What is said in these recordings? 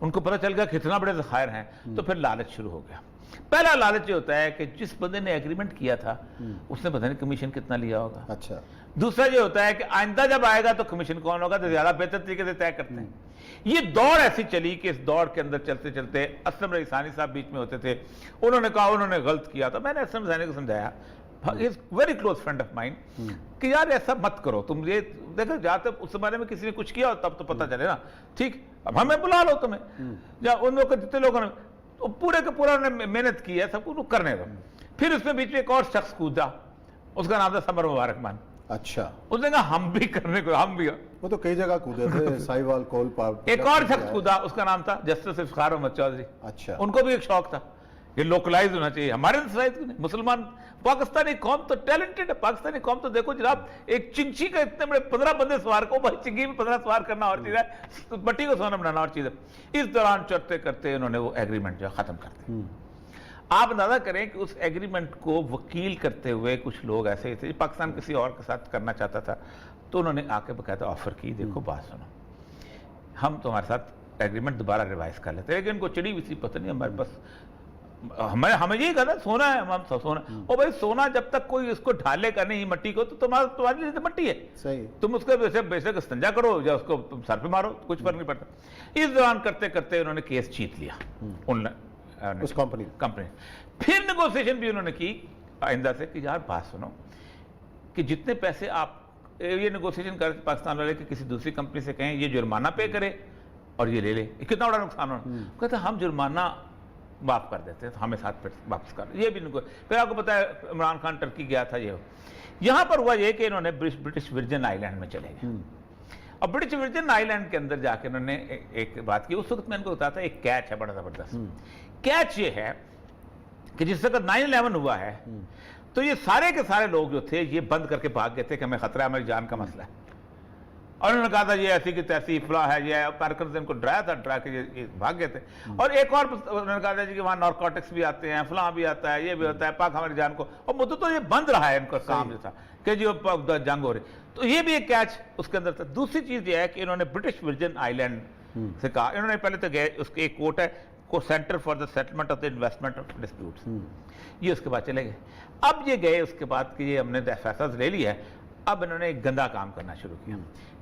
ان کو پتہ چل گیا کتنا بڑے ذخائر ہیں، تو پھر لالچ شروع ہو گیا۔ پہلا لالچ یہ ہوتا ہے کہ جس بندے نے ایگریمنٹ کیا تھا اس نے پتہ نہیں کمیشن کتنا لیا ہوگا۔ اچھا، دوسرا یہ ہوتا ہے کہ آئندہ جب آئے گا تو کمیشن کون ہوگا، تو زیادہ بہتر طریقے سے طے کرتے ہیں۔ یہ دوڑ ایسی چلی کہ اس دوڑ کے اندر چلتے چلتے اسلم رئی ثانی صاحب بیچ میں ہوتے تھے، انہوں نے کہا انہوں نے غلط کیا تھا۔ میں نے اسلم ثانی کو سمجھایا، very close friend of mind, کہ یار ایسا مت کرو تم، یہ دیکھو جہاں تک اس زمانے میں کسی نے کچھ کیا ہو تب تو پتہ چلے نا، ٹھیک اب ہمیں بلا لو تمہیں، یا ان لوگوں جتنے لوگوں نے پورے کے پورا انہوں نے محنت کی ہے، سب کو کرنے دو۔ پھر اس میں بیچ میں ایک اور شخص کودا، اس کا نام تھا سمر مبارک مان۔ اچھا، اس نے کہا ہم بھی کرنے کو، ہم بھی، وہ تو کئی جگہ کودے تھے، سائی وال کول پارک۔ ایک اور شخص کودا، اس کا نام تھا جسٹس افتخار احمد چودھری۔ اچھا، ان کو بھی ایک شوق تھا کہ لوکلائز ہونا چاہیے، ہمارے سوسائٹی میں مسلمان پاکستانی قوم تو ٹیلنٹڈ ہے، پاکستانی قوم تو دیکھو جناب، ایک چنچی کا اتنے بڑے 15 بندے سوار کو، بھائی چنگی میں 15 سوار کرنا اور چیز ہے، مٹی کو سونا بنانا اور چیز ہے۔ اس دوران چڑھتے کرتے انہوں نے وہ ایگریمنٹ جو ختم کر دیا۔ آپ اندازہ کریں کہ اس ایگریمنٹ کو وکیل کرتے ہوئے کچھ لوگ ایسے تھے، پاکستان کسی اور کے ساتھ کرنا چاہتا تھا، تو انہوں نے آ کے باقاعدہ آفر کی، دیکھو بات سنو، ہم تمہارے ساتھ ایگریمنٹ دوبارہ ریوائز کر لیتے ہیں، لیکن ان کو چڑی ہوئی سی پتہ نہیں ہمارے پاس، ہمیں یہی کہا تھا سونا ہے، ہم سونا، اور بھائی سونا جب تک کوئی اس کو ڈھالے کا نہیں مٹی کو، تو تمہاری لیے مٹی ہے، صحیح، تم اس کو بیشک استنجا کرو یا اس کو سر پہ مارو، کچھ فرق نہیں پڑتا۔ اس دوران کرتے کرتے انہوں نے کیس جیت لیا اس کمپنی۔ پھر نیگوسیشن بھی انہوں نے کی آئندہ سے کہ یار بات سنو کہ جتنے پیسے آپ یہ نیگوسیشن کر پاکستان والے کہ کسی دوسری کمپنی سے کہیں یہ جرمانہ پے کرے اور یہ لے لے، کتنا بڑا نقصان ہونا، کہتے ہیں ہم جرمانہ معاف کر دیتے ہیں، تو ہمیں ساتھ واپس کر، یہ بھی پھر آپ کو پتا ہے عمران خان ٹرکی گیا تھا، یہ یہاں پر ہوا یہ کہ انہوں نے برٹش ورجن آئی لینڈ میں چلے گئے، اور برٹش ورجن آئی لینڈ کے اندر جا کے انہوں نے ایک بات کی، اس وقت میں ان کو بتایا تھا ایک کیچ ہے بڑا زبردست، کیچ یہ ہے کہ جس وقت 9/11 ہوا ہے تو یہ سارے کے سارے لوگ جو تھے یہ بند کر کے بھاگ گئے تھے کہ ہمیں خطرہ ہے، ہماری جان کا مسئلہ ہے، اور انہوں نے کہا تھا یہ ایسی کی تیسی فلاں ہے، یہ امیرکنز نے ان کو ڈرایا تھا، ڈرا کے یہ بھاگ گئے تھے۔ اور ایک اور انہوں نے کہا تھا کہ وہاں نارکوٹکس بھی آتے ہیں، فلاں بھی آتا ہے، یہ بھی ہوتا ہے، پاک ہماری جان کو، اور مدت تو یہ بند رہا ہے ان کا کام جو تھا کہ جو جنگ ہو رہی، تو یہ بھی ایک کیچ اس کے اندر تھا۔ دوسری چیز یہ ہے کہ انہوں نے برٹش ورجن آئی لینڈ سے کہا، انہوں نے پہلے تو گئے، اس کے ایک کوٹ ہے کو centre for the settlement of the investment of disputes, یہ اس کے بعد چلے گئے۔ اب یہ گئے اس کے بعد کہ یہ ہم نے فیصلہ لے لیا ہے، اب انہوں نے ایک گندا کام کرنا شروع کیا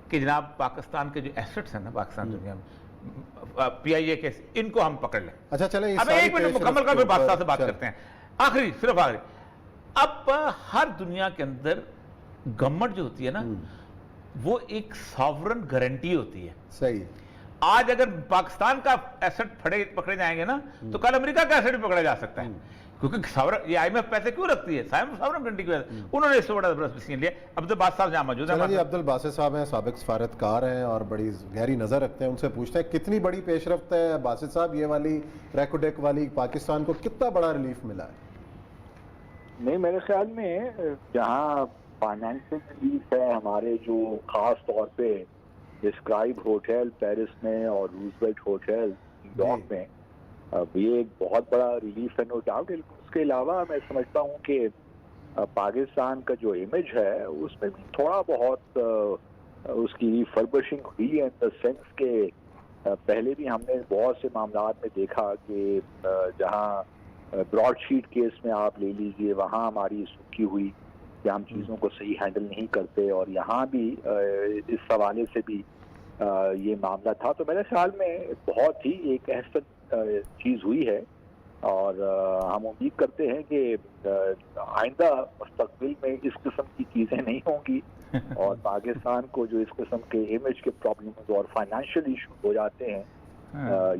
کہ جناب پاکستان کے جو ایسٹس ہیں نا پاکستان دنیا میں، پی آئی اے کے، ان کو ہم پکڑ لیں۔ اچھا چلیں اب ایک منٹ مکمل کر پھر بادشاہ سے بات کرتے ہیں، آخری صرف آخری۔ اب ہر دنیا کے اندر گورنمنٹ جو ہوتی ہے نا وہ ایک ساورن گارنٹی ہوتی ہے، صحیح، آج اگر پاکستان کا ایسٹ پکڑے جائیں گے نا تو کل امریکہ کا ایسٹ بھی پکڑا جا سکتا ہے، کیونکہ یہ آئی ایم ایف پیسے کیوں رکھتی ہے، ساورن گارنٹی کی وجہ سے انہوں نے اس سے بڑا زبردست ڈیسیژن لیا۔ عبد الباسط صاحب جہاں موجود ہیں، جی عبد الباسط صاحب ہیں، سابق سفارتکار ہیں اور بڑی گہری نظر رکھتے ہیں، ان سے پوچھتے ہیں کتنی بڑی پیش رفت ہے باسط صاحب یہ والی ریکوڈیک والی، پاکستان کو کتنا بڑا ریلیف ملا ہے؟ نہیں، میرے خیال میں جہاں فائنینشیل ریلیف ہے، ہمارے جو خاص طور پہ ڈسکرائب ہوٹل پیرس میں اور روزویلٹ ہوٹل نیو یارک میں، یہ ایک بہت بڑا ریلیف ہے، نو ڈاؤٹ۔ اس کے علاوہ میں سمجھتا ہوں کہ پاکستان کا جو امیج ہے اس میں بھی تھوڑا بہت اس کی ریفربشنگ ہوئی ہے، ان دا سینس کہ پہلے بھی ہم نے بہت سے معاملات میں دیکھا کہ جہاں براڈ شیٹ کیس میں آپ لے لیجئے، وہاں ہماری سکی ہوئی کہ ہم چیزوں کو صحیح ہینڈل نہیں کرتے، اور یہاں بھی اس حوالے سے بھی یہ معاملہ تھا۔ تو میرے خیال میں بہت ہی ایک احسن چیز ہوئی ہے، اور ہم امید کرتے ہیں کہ آئندہ مستقبل میں اس قسم کی چیزیں نہیں ہوں گی، اور پاکستان کو جو اس قسم کے امیج کے پرابلمز اور فائنینشیل ایشو ہو جاتے ہیں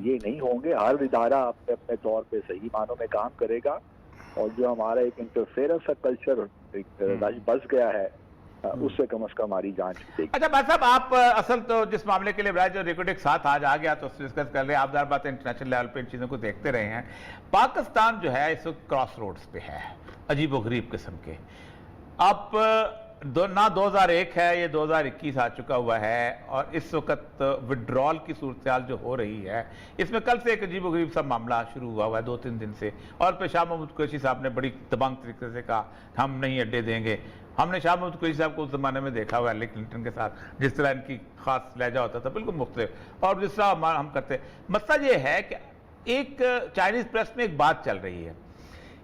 یہ نہیں ہوں گے۔ ہر ادارہ اپنے اپنے طور پہ صحیح معنوں میں کام کرے گا، اور جو ہمارا ایک انٹرفیئرنس کا کلچر بس گیا ہے اس سے کم از کم ہماری جان چھوٹے گی۔ اچھا بھائی صاحب، آپ اصل تو جس معاملے کے لیے برائے جو ریکارڈنگ ساتھ آج آ گیا تو اس ڈسکس کر لیں، آپ ظاہر بات انٹرنیشنل لیول پہ ان چیزوں کو دیکھتے رہے ہیں۔ پاکستان جو ہے اس وقت کراس روڈز پہ ہے، عجیب و غریب قسم کے۔ اب نہ 2001 ہے، یہ 2021 آ چکا ہوا ہے، اور اس وقت وڈرال کی صورتحال جو ہو رہی ہے اس میں کل سے ایک عجیب و غریب سا معاملہ شروع ہوا ہوا ہے 2-3 دن سے، اور پیشاب محمود قریشی صاحب نے بڑی دبنگ طریقے سے کہا ہم نہیں اڈے دیں گے، ہم نے شاہ محمود قریشی صاحب کو اس زمانے میں دیکھا ہوا ہے کلنٹن کے ساتھ، جس طرح ان کی خاص لہجہ ہوتا تھا بالکل مختلف، اور جس طرح ہم کرتے ہیں۔ مسئلہ یہ ہے کہ ایک چائنیز پریس میں ایک بات چل رہی ہے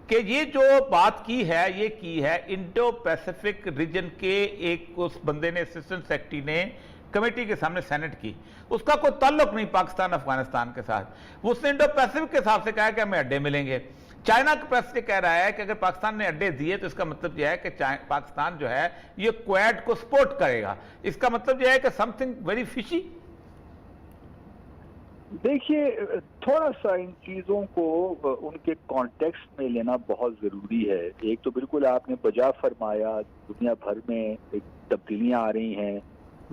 کہ یہ جو بات کی ہے انڈو پیسیفک ریجن کے ایک اس بندے نے اسسٹنٹ سیکرٹری نے کمیٹی کے سامنے سینٹ کی، اس کا کوئی تعلق نہیں پاکستان افغانستان کے ساتھ، وہ اس نے انڈو پیسیفک کے حساب سے کہا کہ ہمیں اڈے ملیں گے۔ چائنا کا پریس یہ کہہ رہا ہے کہ اگر پاکستان نے اڈے دیے تو اس کا مطلب یہ ہے کہ پاکستان جو ہے یہ کویت کو سپورٹ کرے گا، اس کا مطلب یہ ہے کہ سم تھنگ ویری فشی۔ دیکھیے تھوڑا سا ان چیزوں کو ان کے کانٹیکسٹ میں لینا بہت ضروری ہے۔ ایک تو بالکل آپ نے بجا فرمایا، دنیا بھر میں ایک تبدیلیاں آ رہی ہیں،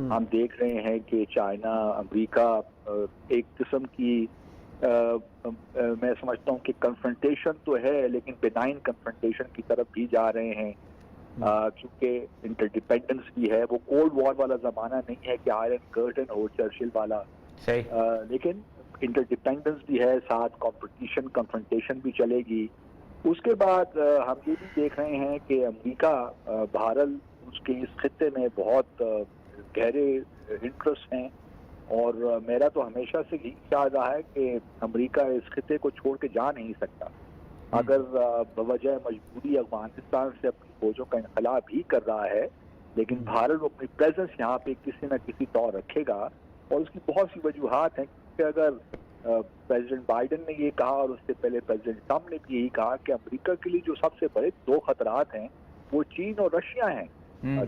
ہم دیکھ رہے ہیں کہ چائنا، امریکہ ایک قسم کی میں سمجھتا ہوں کہ کنفرنٹیشن تو ہے لیکن بینائن کنفرنٹیشن کی طرف بھی جا رہے ہیں، کیونکہ انٹر ڈیپینڈنس بھی ہے۔ وہ کولڈ وار والا زمانہ نہیں ہے کہ آئرن کرٹن ہو چرچل والا، لیکن انٹر ڈیپینڈنس بھی ہے، ساتھ کمپٹیشن کنفرنٹیشن بھی چلے گی۔ اس کے بعد ہم یہ بھی دیکھ رہے ہیں کہ امریکہ بہرحال اس کے اس خطے میں بہت گہرے انٹرسٹ ہیں، اور میرا تو ہمیشہ سے یہی خیال رہا ہے کہ امریکہ اس خطے کو چھوڑ کے جا نہیں سکتا۔ اگر بوجہ مجبوری افغانستان سے اپنی فوجوں کا انخلا بھی کر رہا ہے، لیکن بھارت وہ اپنی پریزنس یہاں پہ کسی نہ کسی طور رکھے گا، اور اس کی بہت سی وجوہات ہیں کہ اگر پریزیڈنٹ بائیڈن نے یہ کہا اور اس سے پہلے پریزیڈنٹ ٹرمپ نے بھی یہی کہا کہ امریکہ کے لیے جو سب سے بڑے دو خطرات ہیں وہ چین اور رشیا ہیں،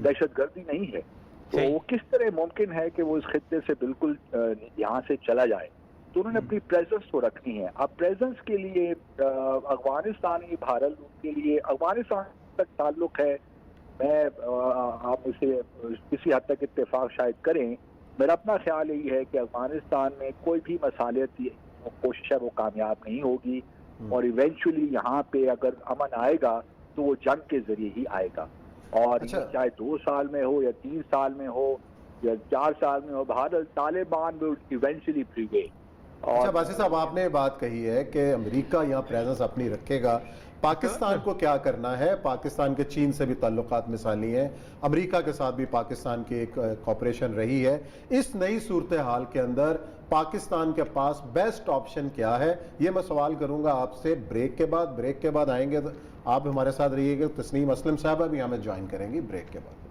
دہشت گردی نہیں ہے۔ تو وہ کس طرح ممکن ہے کہ وہ اس خطے سے بالکل یہاں سے چلا جائے؟ تو انہوں نے اپنی پریزنس تو رکھنی ہے۔ اب پریزنس کے لیے افغانستان ہی بھارت ان کے لیے افغانستان تک تعلق ہے، میں آپ اسے کسی حد تک اتفاق شاید کریں، میرا اپنا خیال یہی ہے کہ افغانستان میں کوئی بھی مصالحتی کوشش ہے وہ کامیاب نہیں ہوگی، اور ایونچولی یہاں پہ اگر امن آئے گا تو وہ جنگ کے ذریعے ہی آئے گا، اور چاہے 2 سال میں ہو یا 3 سال میں ہو یا 4 سال میں ہو، Bharat Taliban will eventually prevail۔ اچھا باسی صاحب، آپ نے بات کہی ہے کہ امریکہ یہاں پریزنس اپنی رکھے گا، پاکستان کو کیا کرنا ہے؟ پاکستان کے چین سے بھی تعلقات مثالی ہیں، امریکہ کے ساتھ بھی پاکستان کی ایک کوپریشن رہی ہے۔ اس نئی صورتحال کے اندر پاکستان کے پاس بیسٹ آپشن کیا ہے؟ یہ میں سوال کروں گا آپ سے بریک کے بعد۔ بریک کے بعد آئیں گے، آپ ہمارے ساتھ رہیے گا، تسنیم اسلم صاحبہ بھی ہمیں جوائن کریں گی بریک کے بعد۔